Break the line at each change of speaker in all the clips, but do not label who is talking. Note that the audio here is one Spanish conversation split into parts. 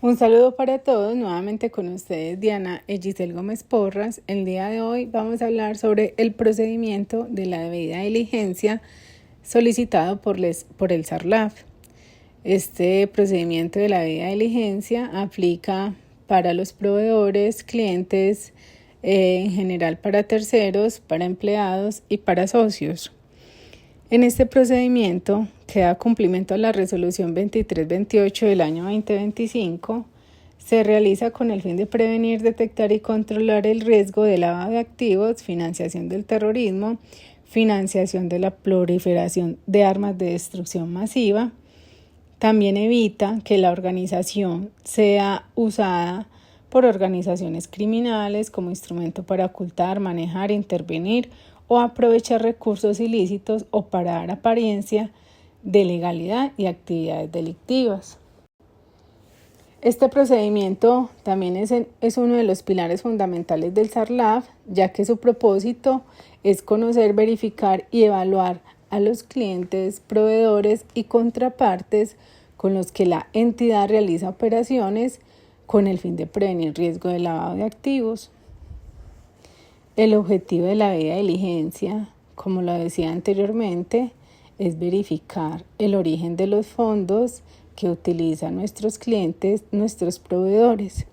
Un saludo para todos, nuevamente con ustedes Diana Giselle Gómez Porras. El día de hoy vamos a hablar sobre el procedimiento de la debida diligencia solicitado por el SARLAF. Este procedimiento de la debida diligencia aplica para los proveedores, clientes, en general para terceros, para empleados y para socios. En este procedimiento, que da cumplimiento a la resolución 2328 del año 2025, se realiza con el fin de prevenir, detectar y controlar el riesgo de lavado de activos, financiación del terrorismo, financiación de la proliferación de armas de destrucción masiva. También evita que la organización sea usada por organizaciones criminales como instrumento para ocultar, manejar, intervenir o aprovechar recursos ilícitos o para dar apariencia de legalidad y actividades delictivas. Este procedimiento también es uno de los pilares fundamentales del SARLAF, ya que su propósito es conocer, verificar y evaluar a los clientes, proveedores y contrapartes con los que la entidad realiza operaciones con el fin de prevenir riesgo de lavado de activos. El objetivo de la debida diligencia, como lo decía anteriormente, es verificar el origen de los fondos que utilizan nuestros clientes, nuestros proveedores.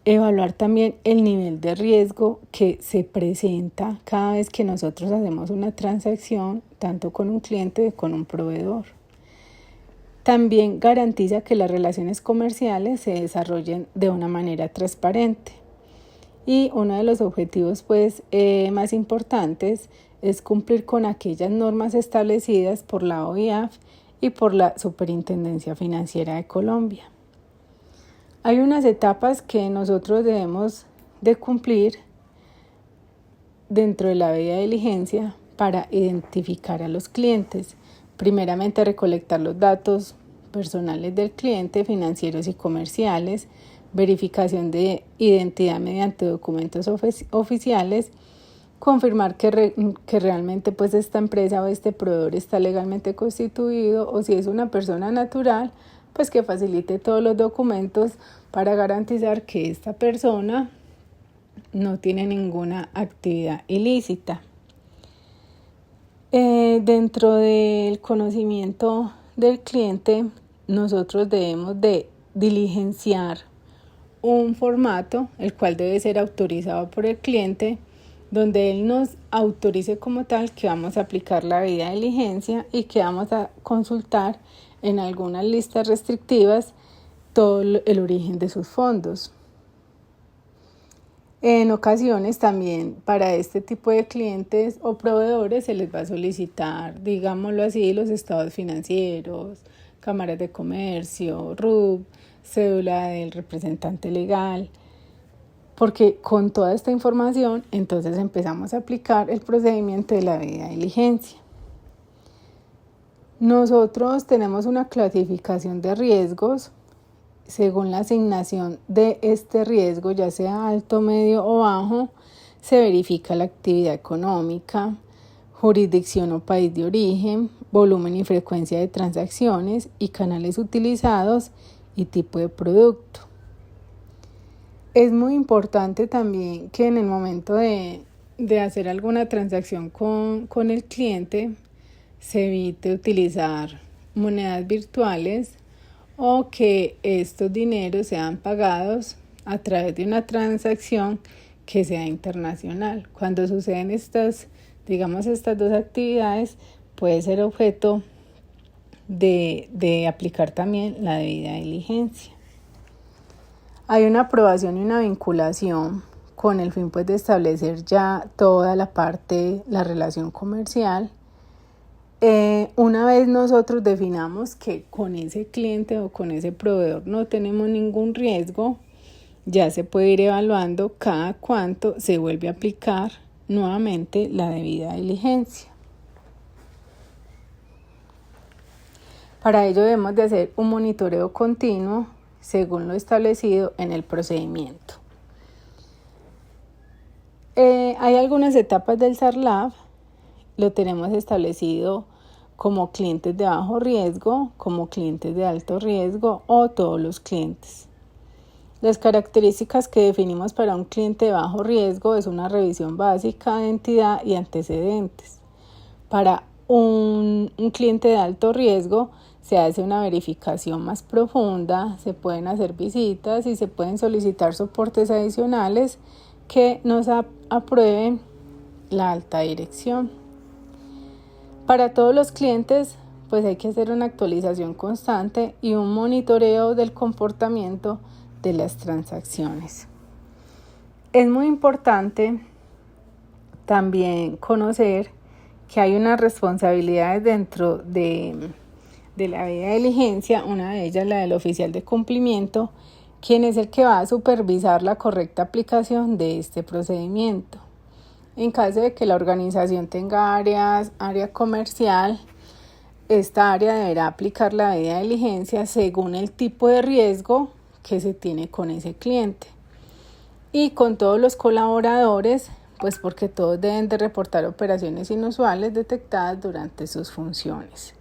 Evaluar también el nivel de riesgo que se presenta cada vez que nosotros hacemos una transacción, tanto con un cliente como con un proveedor. También garantiza que las relaciones comerciales se desarrollen de una manera transparente. Y uno de los objetivos más importantes es cumplir con aquellas normas establecidas por la OIAF y por la Superintendencia Financiera de Colombia. Hay unas etapas que nosotros debemos de cumplir dentro de la debida diligencia para identificar a los clientes. Primeramente, recolectar los datos personales del cliente, financieros y comerciales, verificación de identidad mediante documentos oficiales, confirmar que realmente esta empresa o este proveedor está legalmente constituido, o si es una persona natural, pues que facilite todos los documentos para garantizar que esta persona no tiene ninguna actividad ilícita. Dentro del conocimiento del cliente, nosotros debemos de diligenciar un formato, el cual debe ser autorizado por el cliente, donde él nos autorice como tal que vamos a aplicar la debida diligencia y que vamos a consultar en algunas listas restrictivas todo el origen de sus fondos. En ocasiones también para este tipo de clientes o proveedores se les va a solicitar, digámoslo así, los estados financieros, cámaras de comercio, RUT, cédula del representante legal, porque con toda esta información entonces empezamos a aplicar el procedimiento de la debida diligencia. Nosotros tenemos una clasificación de riesgos. Según la asignación de este riesgo, ya sea alto, medio o bajo, se verifica la actividad económica, jurisdicción o país de origen, volumen y frecuencia de transacciones y canales utilizados y tipo de producto. Es muy importante también que en el momento de hacer alguna transacción con el cliente se evite utilizar monedas virtuales o que estos dineros sean pagados a través de una transacción que sea internacional. Cuando suceden estas dos actividades, puede ser objeto de aplicar también la debida diligencia. Hay una aprobación y una vinculación con el fin de establecer ya toda la relación comercial. Una vez nosotros definamos que con ese cliente o con ese proveedor no tenemos ningún riesgo, ya se puede ir evaluando cada cuánto se vuelve a aplicar nuevamente la debida diligencia. Para ello debemos de hacer un monitoreo continuo según lo establecido en el procedimiento. Hay algunas etapas del SARLAF. Lo tenemos establecido como clientes de bajo riesgo, como clientes de alto riesgo o todos los clientes. Las características que definimos para un cliente de bajo riesgo es una revisión básica de entidad y antecedentes. Para un cliente de alto riesgo se hace una verificación más profunda, se pueden hacer visitas y se pueden solicitar soportes adicionales que nos aprueben la alta dirección. Para todos los clientes, pues hay que hacer una actualización constante y un monitoreo del comportamiento de las transacciones. Es muy importante también conocer que hay unas responsabilidades dentro de la debida diligencia, una de ellas la del oficial de cumplimiento, quien es el que va a supervisar la correcta aplicación de este procedimiento. En caso de que la organización tenga área comercial, esta área deberá aplicar la debida diligencia según el tipo de riesgo que se tiene con ese cliente. Y con todos los colaboradores, pues porque todos deben de reportar operaciones inusuales detectadas durante sus funciones.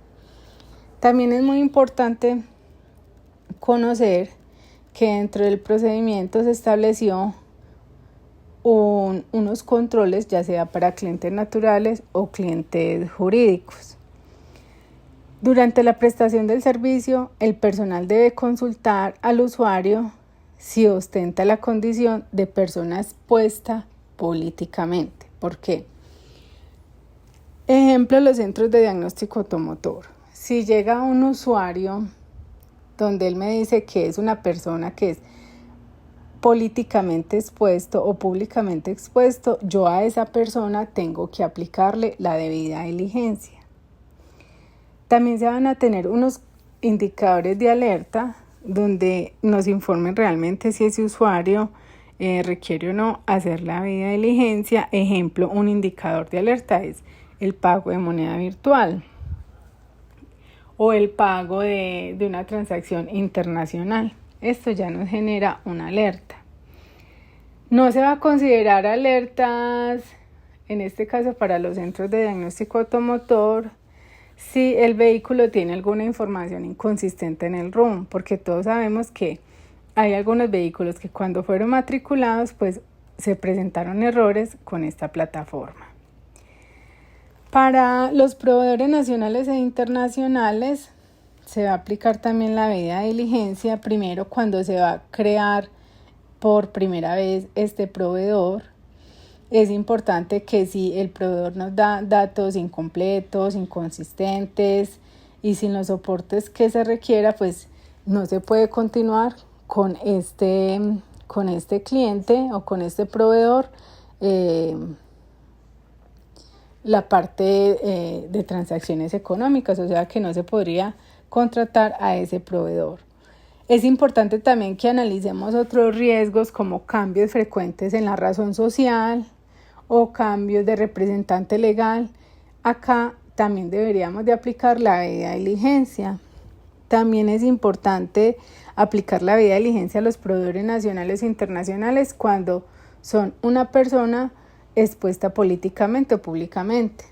También es muy importante conocer que dentro del procedimiento se estableció unos controles, ya sea para clientes naturales o clientes jurídicos. Durante la prestación del servicio, el personal debe consultar al usuario si ostenta la condición de persona expuesta políticamente. ¿Por qué? Ejemplo, los centros de diagnóstico automotor. Si llega un usuario donde él me dice que es una persona que es políticamente expuesto o públicamente expuesto, yo a esa persona tengo que aplicarle la debida diligencia. También se van a tener unos indicadores de alerta donde nos informen realmente si ese usuario requiere o no hacer la debida diligencia. Ejemplo, un indicador de alerta es el pago de moneda virtual o el pago de una transacción internacional. Esto ya nos genera una alerta. No se va a considerar alertas, en este caso para los centros de diagnóstico automotor, si el vehículo tiene alguna información inconsistente en el RUN, porque todos sabemos que hay algunos vehículos que cuando fueron matriculados, pues se presentaron errores con esta plataforma. Para los proveedores nacionales e internacionales se va a aplicar también la debida diligencia, primero cuando se va a crear por primera vez este proveedor. Es importante que si el proveedor nos da datos incompletos, inconsistentes y sin los soportes que se requiera, pues no se puede continuar con este cliente o con este proveedor la parte de transacciones económicas, o sea que no se podría contratar a ese proveedor. Es importante también que analicemos otros riesgos como cambios frecuentes en la razón social o cambios de representante legal. Acá también deberíamos de aplicar la debida diligencia. También es importante aplicar la debida diligencia a los proveedores nacionales e internacionales cuando son una persona expuesta políticamente o públicamente.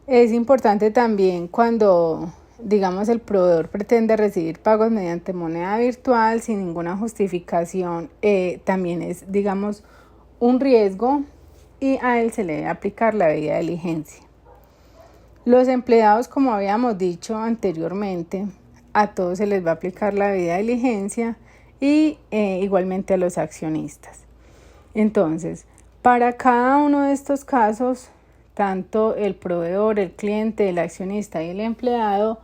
Es importante también cuando, digamos, el proveedor pretende recibir pagos mediante moneda virtual sin ninguna justificación, también es, digamos, un riesgo y a él se le debe aplicar la debida diligencia. Los empleados, como habíamos dicho anteriormente, a todos se les va a aplicar la debida diligencia y igualmente a los accionistas. Entonces, para cada uno de estos casos, tanto el proveedor, el cliente, el accionista y el empleado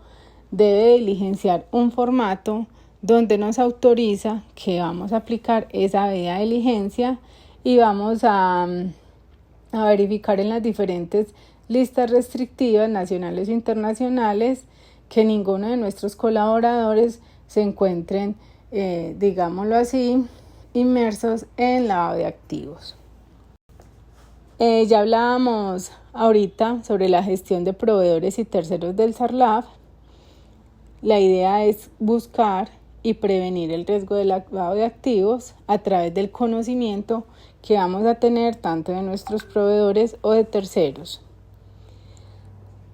debe diligenciar un formato donde nos autoriza que vamos a aplicar esa debida diligencia y vamos a verificar en las diferentes listas restrictivas nacionales e internacionales que ninguno de nuestros colaboradores se encuentren, digámoslo así, inmersos en lavado de activos. Ya hablábamos ahorita sobre la gestión de proveedores y terceros del SARLAF. La idea es buscar y prevenir el riesgo del lavado de activos a través del conocimiento que vamos a tener tanto de nuestros proveedores o de terceros.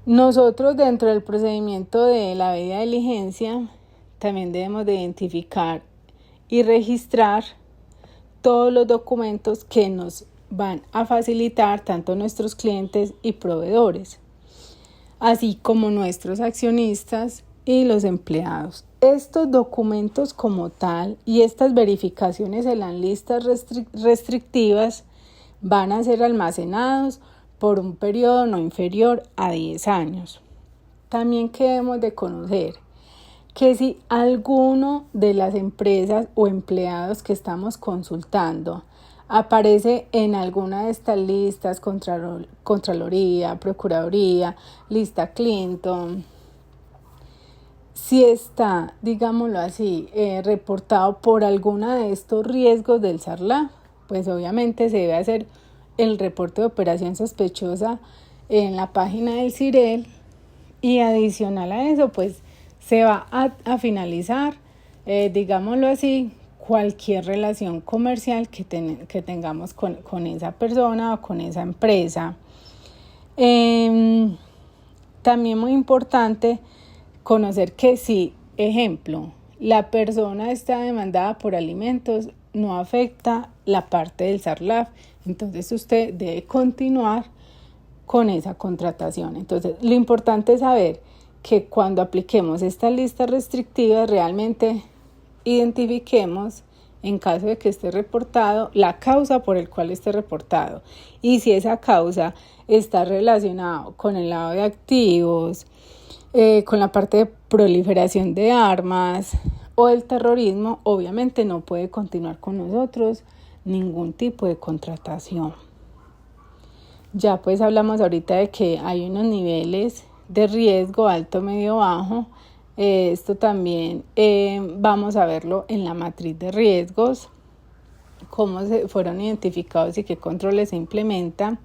Nosotros dentro del procedimiento de la debida diligencia también debemos de identificar y registrar todos los documentos que nos van a facilitar tanto nuestros clientes y proveedores, así como nuestros accionistas y los empleados. Estos documentos como tal y estas verificaciones en las listas restrictivas van a ser almacenados por un periodo no inferior a 10 años. También debemos de conocer que si alguno de las empresas o empleados que estamos consultando aparece en alguna de estas listas, Contraloría, Procuraduría, lista Clinton, si está, digámoslo así, reportado por alguna de estos riesgos del SARLAF, pues obviamente se debe hacer el reporte de operación sospechosa en la página del CIREL, y adicional a eso, pues se va a finalizar, digámoslo así, cualquier relación comercial que tengamos con esa persona o con esa empresa. También muy importante conocer que si, ejemplo, la persona está demandada por alimentos, no afecta la parte del SARLAF, entonces usted debe continuar con esa contratación. Entonces, lo importante es saber que cuando apliquemos estas listas restrictivas, realmente identifiquemos, en caso de que esté reportado, la causa por el cual esté reportado. Y si esa causa está relacionada con el lavado de activos, con la parte de proliferación de armas o el terrorismo, obviamente no puede continuar con nosotros ningún tipo de contratación. Ya pues hablamos ahorita de que hay unos niveles de riesgo alto, medio, bajo. Esto también vamos a verlo en la matriz de riesgos, cómo se fueron identificados y qué controles se implementan.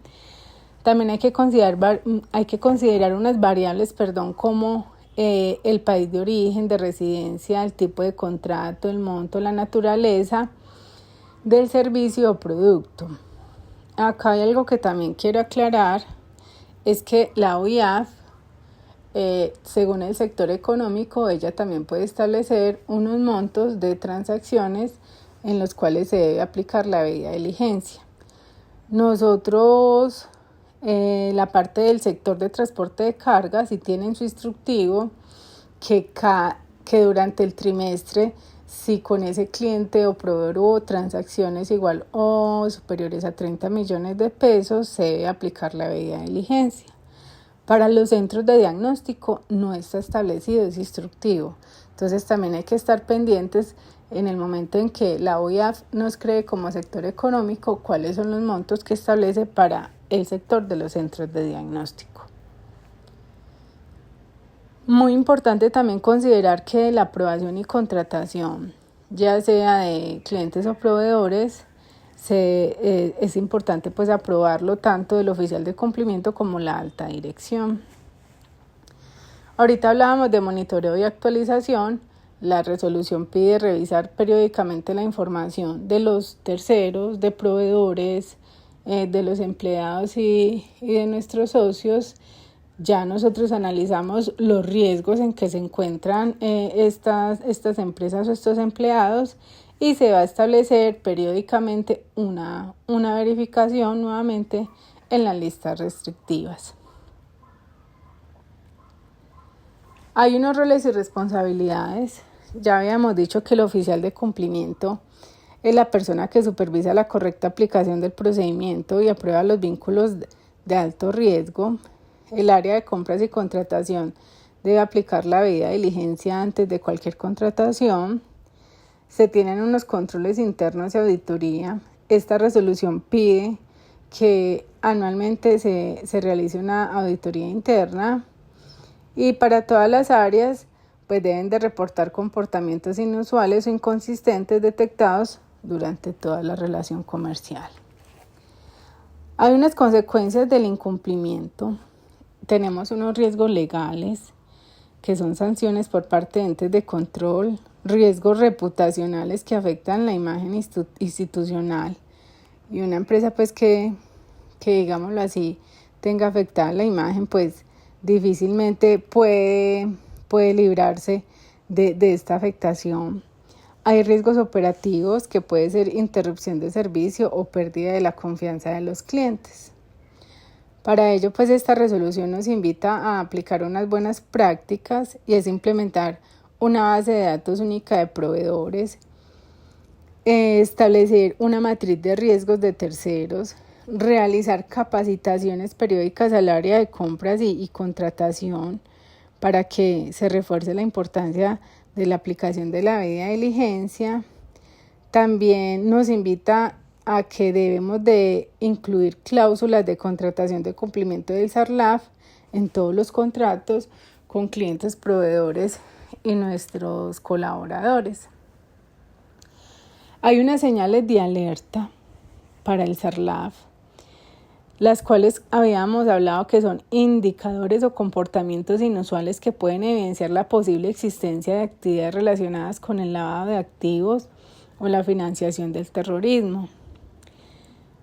También hay que considerar unas variables, como el país de origen, de residencia, el tipo de contrato, el monto, la naturaleza del servicio o producto. Acá hay algo que también quiero aclarar, es que la OIAF, según el sector económico, ella también puede establecer unos montos de transacciones en los cuales se debe aplicar la debida diligencia. Nosotros, la parte del sector de transporte de cargas, sí tienen su instructivo que durante el trimestre, si con ese cliente o proveedor hubo transacciones igual o superiores a 30 millones de pesos, se debe aplicar la debida diligencia. Para los centros de diagnóstico no está establecido ese instructivo. Entonces también hay que estar pendientes en el momento en que la OIAF nos cree como sector económico cuáles son los montos que establece para el sector de los centros de diagnóstico. Muy importante también considerar que la aprobación y contratación, ya sea de clientes o proveedores, es importante pues aprobarlo tanto del oficial de cumplimiento como la alta dirección. Ahorita hablábamos de monitoreo y actualización. La resolución pide revisar periódicamente la información de los terceros, de proveedores, de los empleados y de nuestros socios. Ya nosotros analizamos los riesgos en que se encuentran estas empresas o estos empleados, y se va a establecer periódicamente una verificación nuevamente en las listas restrictivas. Hay unos roles y responsabilidades. Ya habíamos dicho que el oficial de cumplimiento es la persona que supervisa la correcta aplicación del procedimiento y aprueba los vínculos de alto riesgo. El área de compras y contratación debe aplicar la debida diligencia antes de cualquier contratación. Se tienen unos controles internos y auditoría. Esta resolución pide que anualmente se realice una auditoría interna, y para todas las áreas pues deben de reportar comportamientos inusuales o inconsistentes detectados durante toda la relación comercial. Hay unas consecuencias del incumplimiento. Tenemos unos riesgos legales, que son sanciones por parte de entes de control, riesgos reputacionales que afectan la imagen institucional, y una empresa pues que digámoslo así, tenga afectada la imagen, pues difícilmente puede librarse de esta afectación. Hay riesgos operativos que puede ser interrupción de servicio o pérdida de la confianza de los clientes. Para ello, pues esta resolución nos invita a aplicar unas buenas prácticas y es implementar una base de datos única de proveedores, establecer una matriz de riesgos de terceros, realizar capacitaciones periódicas al área de compras y contratación para que se refuerce la importancia de la aplicación de la debida diligencia. También nos invita a que debemos de incluir cláusulas de contratación de cumplimiento del SARLAF en todos los contratos con clientes, proveedores y nuestros colaboradores. Hay unas señales de alerta para el SARLAF, las cuales habíamos hablado que son indicadores o comportamientos inusuales que pueden evidenciar la posible existencia de actividades relacionadas con el lavado de activos o la financiación del terrorismo.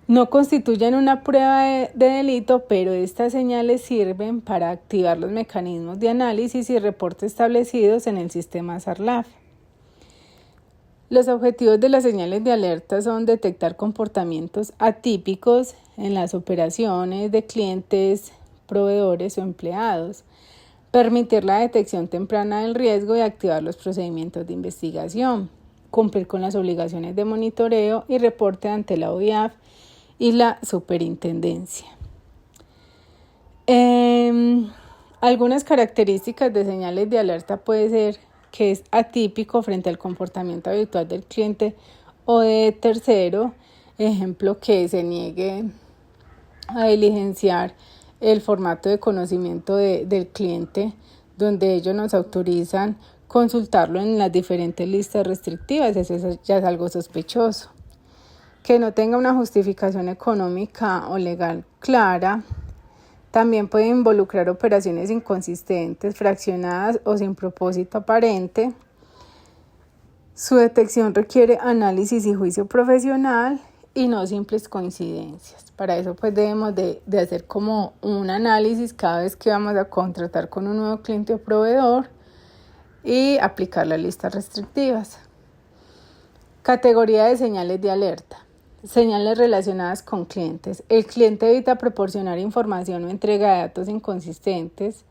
No constituyen una prueba de delito, pero estas señales sirven para activar los mecanismos de análisis y reporte establecidos en el sistema SARLAF. Los objetivos de las señales de alerta son detectar comportamientos atípicos en las operaciones de clientes, proveedores o empleados, permitir la detección temprana del riesgo y activar los procedimientos de investigación, cumplir con las obligaciones de monitoreo y reporte ante la OIAF y la superintendencia. Algunas características de señales de alerta puede ser que es atípico frente al comportamiento habitual del cliente o de tercero, ejemplo, que se niegue a diligenciar el formato de conocimiento del cliente, donde ellos nos autorizan consultarlo en las diferentes listas restrictivas. Eso ya es algo sospechoso. Que no tenga una justificación económica o legal clara. También puede involucrar operaciones inconsistentes, fraccionadas o sin propósito aparente. Su detección requiere análisis y juicio profesional y no simples coincidencias. Para eso pues debemos de hacer como un análisis cada vez que vamos a contratar con un nuevo cliente o proveedor y aplicar las listas restrictivas. Categoría de señales de alerta. Señales relacionadas con clientes. El cliente evita proporcionar información o entrega de datos inconsistentes,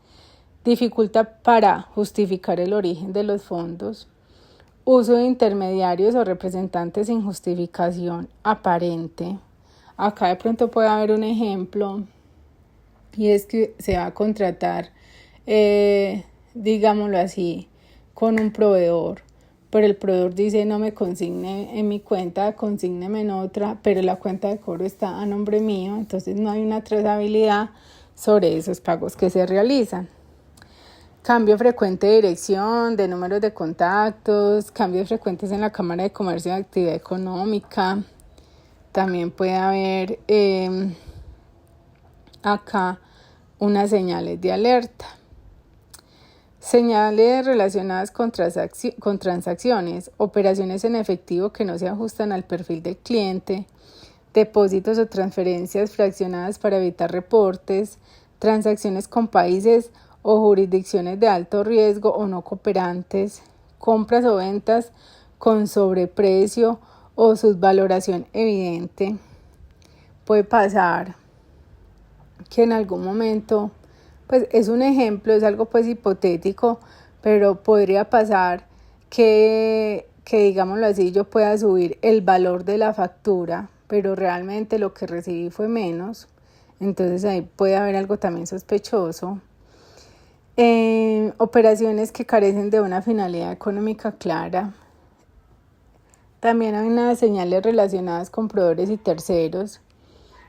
dificulta para justificar el origen de los fondos, uso de intermediarios o representantes sin justificación aparente. Acá de pronto puede haber un ejemplo y es que se va a contratar, digámoslo así, con un proveedor. Pero el proveedor dice no me consigne en mi cuenta, consígneme en otra, pero la cuenta de cobro está a nombre mío, entonces no hay una trazabilidad sobre esos pagos que se realizan. Cambio frecuente de dirección, de números de contactos, cambios frecuentes en la Cámara de Comercio de Actividad Económica. También puede haber acá unas señales de alerta. Señales relacionadas con transacciones, operaciones en efectivo que no se ajustan al perfil del cliente, depósitos o transferencias fraccionadas para evitar reportes, transacciones con países o jurisdicciones de alto riesgo o no cooperantes, compras o ventas con sobreprecio o subvaloración evidente. Puede pasar que en algún momento, pues es un ejemplo, es algo pues hipotético, pero podría pasar que digámoslo así, yo pueda subir el valor de la factura, pero realmente lo que recibí fue menos. Entonces ahí puede haber algo también sospechoso. Operaciones que carecen de una finalidad económica clara. También hay unas señales relacionadas con proveedores y terceros,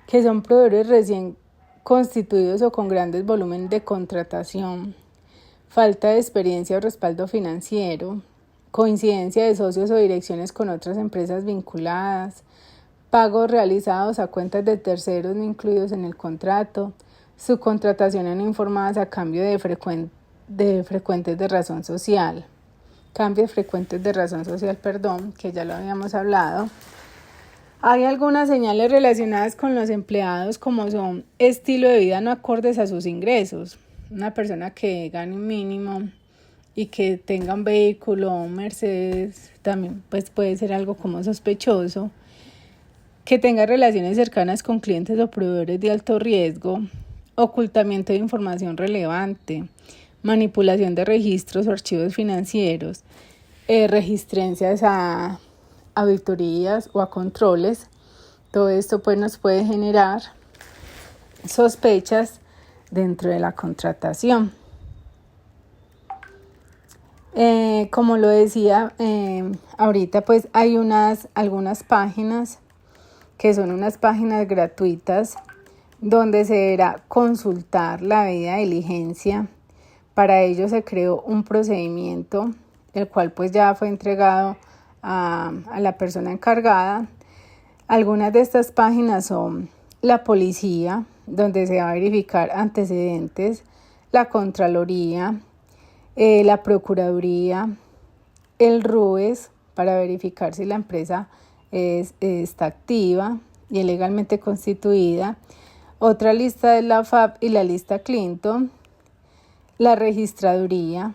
que son proveedores recién constituidos o con grandes volúmenes de contratación, falta de experiencia o respaldo financiero, coincidencia de socios o direcciones con otras empresas vinculadas, pagos realizados a cuentas de terceros no incluidos en el contrato, subcontrataciones no informadas a cambio de frecuentes de razón social. Cambios frecuentes de razón social, que ya lo habíamos hablado. Hay algunas señales relacionadas con los empleados como son estilo de vida no acordes a sus ingresos. una persona que gane un mínimo y que tenga un vehículo, un Mercedes, también pues puede ser algo como sospechoso. Que tenga relaciones cercanas con clientes o proveedores de alto riesgo, ocultamiento de información relevante, manipulación de registros o archivos financieros, registrancias a auditorías o a controles. Todo esto pues nos puede generar sospechas dentro de la contratación. Como lo decía ahorita, pues hay algunas páginas que son unas páginas gratuitas donde se deberá consultar la debida diligencia. Para ello se creó un procedimiento, el cual pues ya fue entregado a la persona encargada. Algunas de estas páginas son la policía, donde se va a verificar antecedentes, la Contraloría, la Procuraduría, el RUES, para verificar si la empresa está activa y es legalmente constituida. Otra lista es la FAP y la lista Clinton, la registraduría.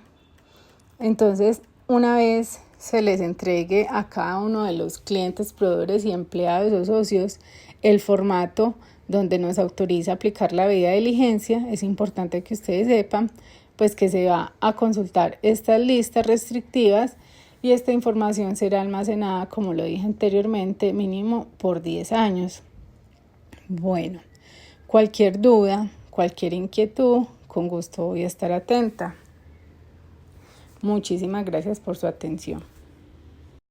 Entonces, una vez se les entregue a cada uno de los clientes, proveedores y empleados o socios el formato donde nos autoriza aplicar la debida diligencia, es importante que ustedes sepan pues que se va a consultar estas listas restrictivas y esta información será almacenada, como lo dije anteriormente, mínimo por 10 años. Bueno, cualquier duda, cualquier inquietud, con gusto voy a estar atenta. Muchísimas gracias por su atención.